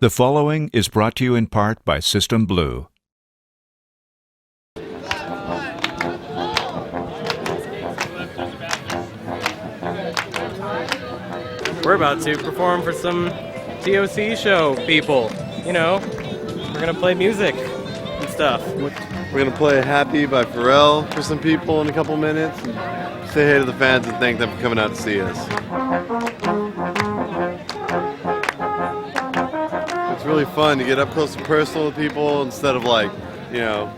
The following is brought to you in part by System Blue. We're about to perform for some TOC show people. You know, we're gonna play music and stuff. We're going to play Happy by Pharrell for some people in a couple minutes. And say hey to the fans and thank them for coming out to see us. It's really fun to get up close and personal with people instead of like, you know,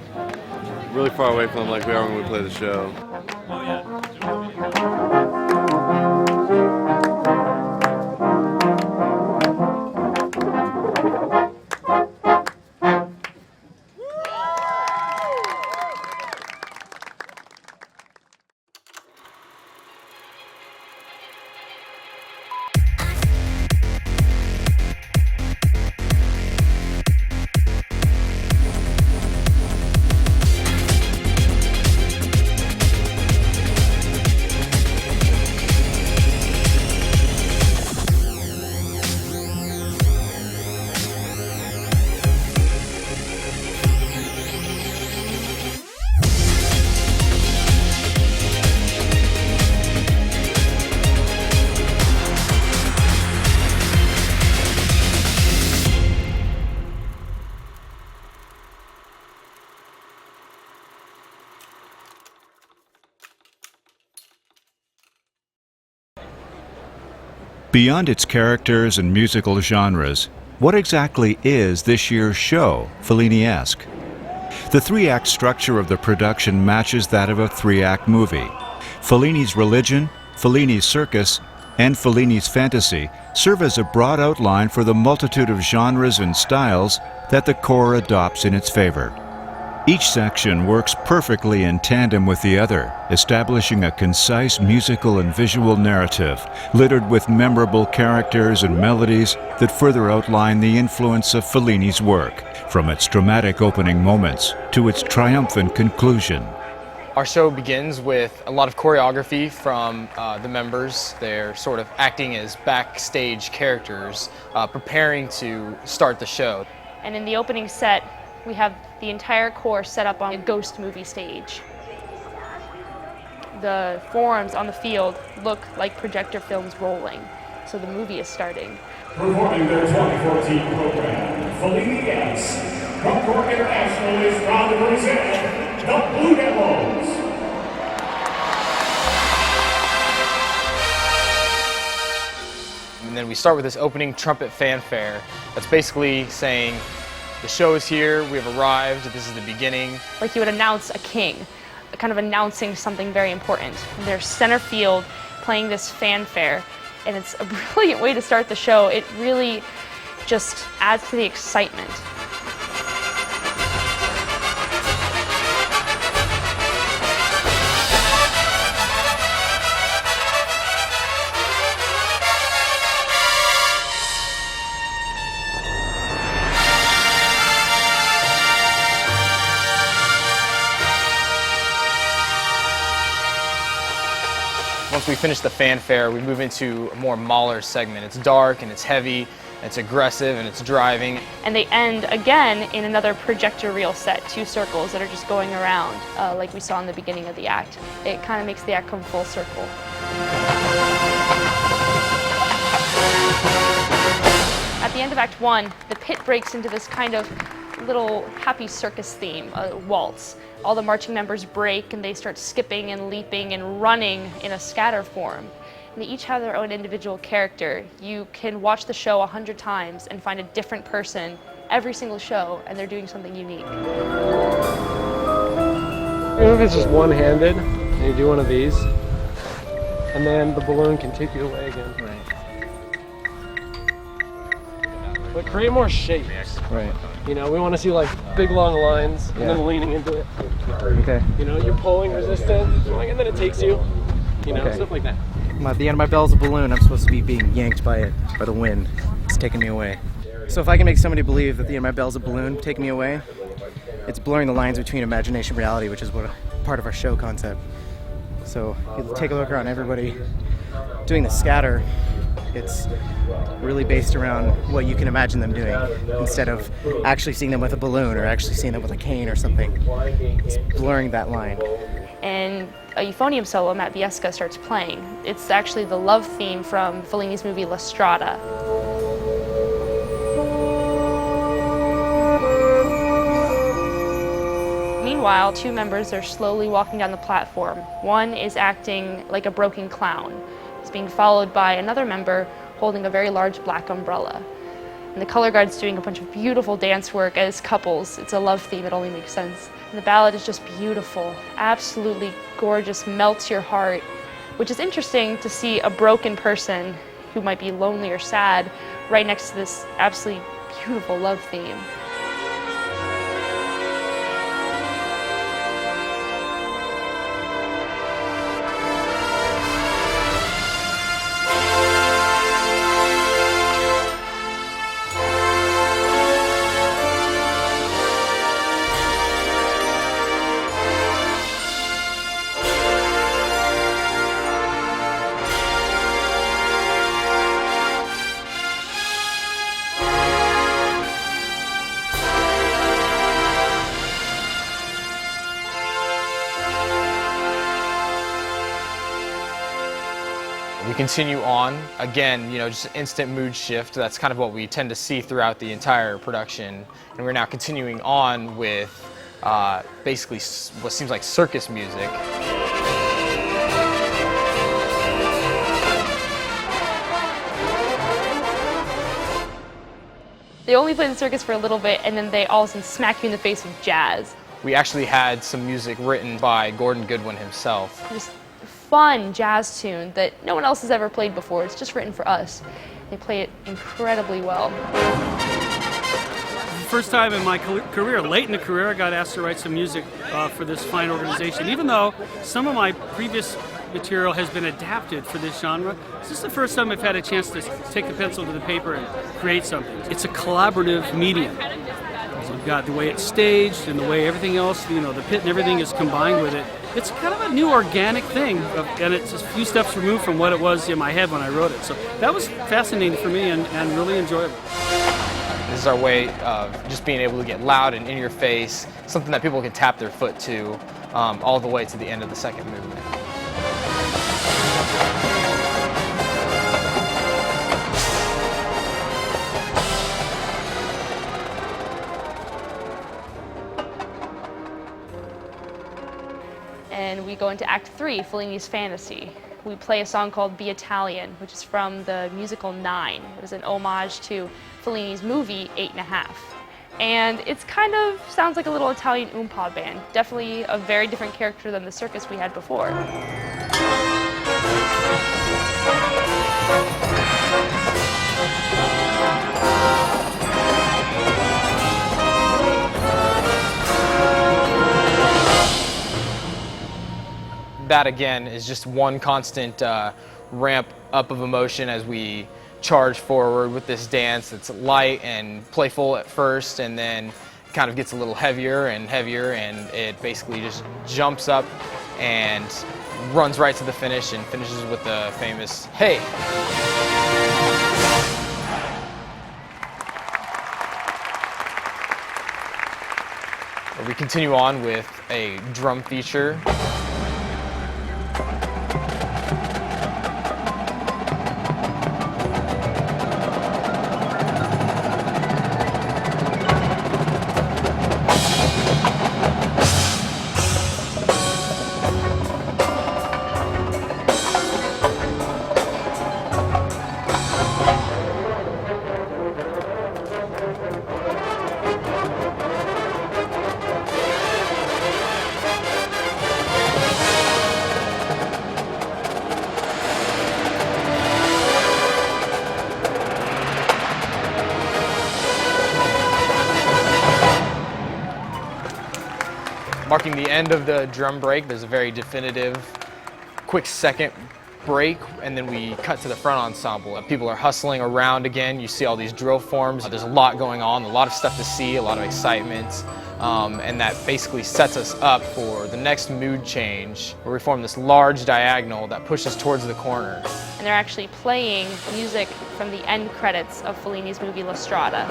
really far away from them like we are when we play the show. Oh yeah. Beyond its characters and musical genres, what exactly is this year's show, Felliniesque? The three-act structure of the production matches that of a three-act movie. Fellini's religion, Fellini's circus, and Fellini's fantasy serve as a broad outline for the multitude of genres and styles that the core adopts in its favor. Each section works perfectly in tandem with the other, establishing a concise musical and visual narrative, littered with memorable characters and melodies that further outline the influence of Fellini's work, from its dramatic opening moments to its triumphant conclusion. Our show begins with a lot of choreography from the members. They're sort of acting as backstage characters, preparing to start the show. And in the opening set, we have the entire core set up on a ghost movie stage. The forms on the field look like projector films rolling, so the movie is starting. Performing their 2014 program, Felliniesque, Concord International is proud to present the Blue Devils. And then we start with this opening trumpet fanfare that's basically saying, the show is here, we have arrived, this is the beginning. Like you would announce a king, kind of announcing something very important. And they're center field playing this fanfare, and it's a brilliant way to start the show. It really just adds to the excitement. Once we finish the fanfare, we move into a more Mahler segment. It's dark and it's heavy, it's aggressive and it's driving. And they end again in another projector reel set, two circles that are just going around, like we saw in the beginning of the act. It kind of makes the act come full circle. At the end of Act 1, the pit breaks into this kind of little happy circus theme, a waltz. All the marching members break and they start skipping and leaping and running in a scatter form. And they each have their own individual character. You can watch the show 100 times and find a different person every single show, and they're doing something unique. If it's just one-handed, and you do one of these, and then the balloon can take you away again. Right. But create more shapes. Right. You know, we want to see like big long lines and then leaning into it. Okay. You know, you're pulling resistance, and then it takes you. You know, stuff like that. At the end of my bell's a balloon. I'm supposed to be being yanked by it, by the wind. It's taking me away. So if I can make somebody believe that the end of my bell's a balloon taking me away, it's blurring the lines between imagination and reality, which is what part of our show concept. So you take a look around, everybody doing the scatter It's really based around what you can imagine them doing instead of actually seeing them with a balloon or actually seeing them with a cane or something. It's blurring that line. And a euphonium solo, Matt Biesca starts playing. It's actually the love theme from Fellini's movie La Strada. Meanwhile, two members are slowly walking down the platform. One is acting like a broken clown. He's being followed by another member holding a very large black umbrella. And the color guard's doing a bunch of beautiful dance work as couples. It's a love theme, it only makes sense. And the ballad is just beautiful, absolutely gorgeous, melts your heart, which is interesting to see a broken person who might be lonely or sad right next to this absolutely beautiful love theme. We continue on, again, just an instant mood shift. That's kind of what we tend to see throughout the entire production. And we're now continuing on with basically what seems like circus music. They only play the circus for a little bit, and then they all of a sudden smack you in the face with jazz. We actually had some music written by Gordon Goodwin himself. Just fun jazz tune that no one else has ever played before. It's just written for us. They play it incredibly well. First time in my career, late in the career, I got asked to write some music for this fine organization. Even though some of my previous material has been adapted for this genre, this is the first time I've had a chance to take the pencil to the paper and create something. It's a collaborative medium. You've got the way it's staged and the way everything else, the pit and everything is combined with it. It's kind of a new organic thing, and it's a few steps removed from what it was in my head when I wrote it. So that was fascinating for me and really enjoyable. This is our way of just being able to get loud and in your face, something that people can tap their foot to all the way to the end of the second movement. And we go into Act 3, Fellini's Fantasy. We play a song called Be Italian, which is from the musical 9. It was an homage to Fellini's movie 8½. And it's kind of sounds like a little Italian oompa band. Definitely a very different character than the circus we had before. That again is just one constant ramp up of emotion as we charge forward with this dance. It's light and playful at first, and then kind of gets a little heavier and heavier, and it basically just jumps up and runs right to the finish and finishes with the famous "Hey!" We continue on with a drum feature. Marking the end of the drum break, there's a very definitive, quick second break, and then we cut to the front ensemble. People are hustling around again. You see all these drill forms. There's a lot going on, a lot of stuff to see, a lot of excitement. And that basically sets us up for the next mood change, where we form this large diagonal that pushes towards the corner. And they're actually playing music from the end credits of Fellini's movie La Strada.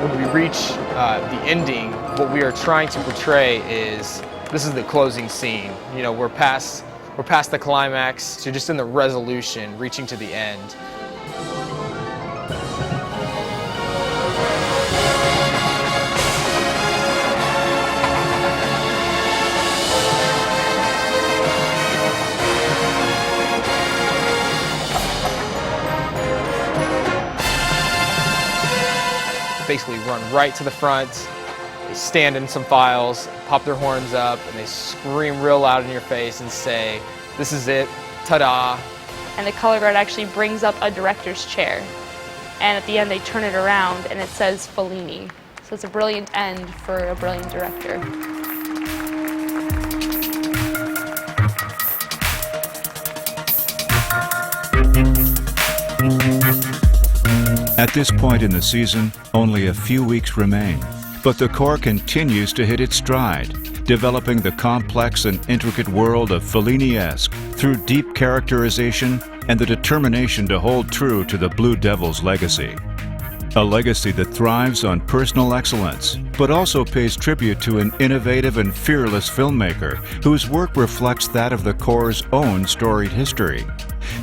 When we reach the ending, what we are trying to portray is, this is the closing scene. You know, we're past the climax, so just in the resolution, reaching to the end. Basically run right to the front, they stand in some files, pop their horns up, and they scream real loud in your face and say, "This is it, ta-da." And the color guard actually brings up a director's chair. And at the end they turn it around and it says Fellini. So it's a brilliant end for a brilliant director. At this point in the season, only a few weeks remain, but the Corps continues to hit its stride, developing the complex and intricate world of Felliniesque through deep characterization and the determination to hold true to the Blue Devils' legacy. A legacy that thrives on personal excellence, but also pays tribute to an innovative and fearless filmmaker whose work reflects that of the Corps' own storied history,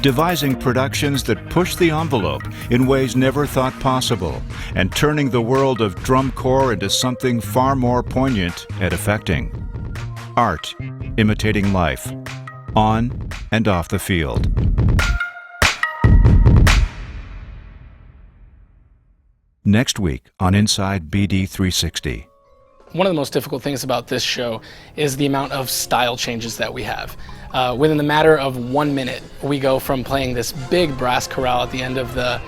devising productions that push the envelope in ways never thought possible, and turning the world of drum corps into something far more poignant and affecting. Art imitating life, on and off the field. Next week on Inside BD360. One of the most difficult things about this show is the amount of style changes that we have. Within the matter of 1 minute, we go from playing this big brass chorale at the end of the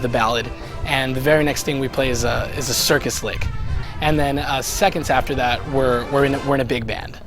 ballad, and the very next thing we play is a circus lick. And then seconds after that, we're in a big band.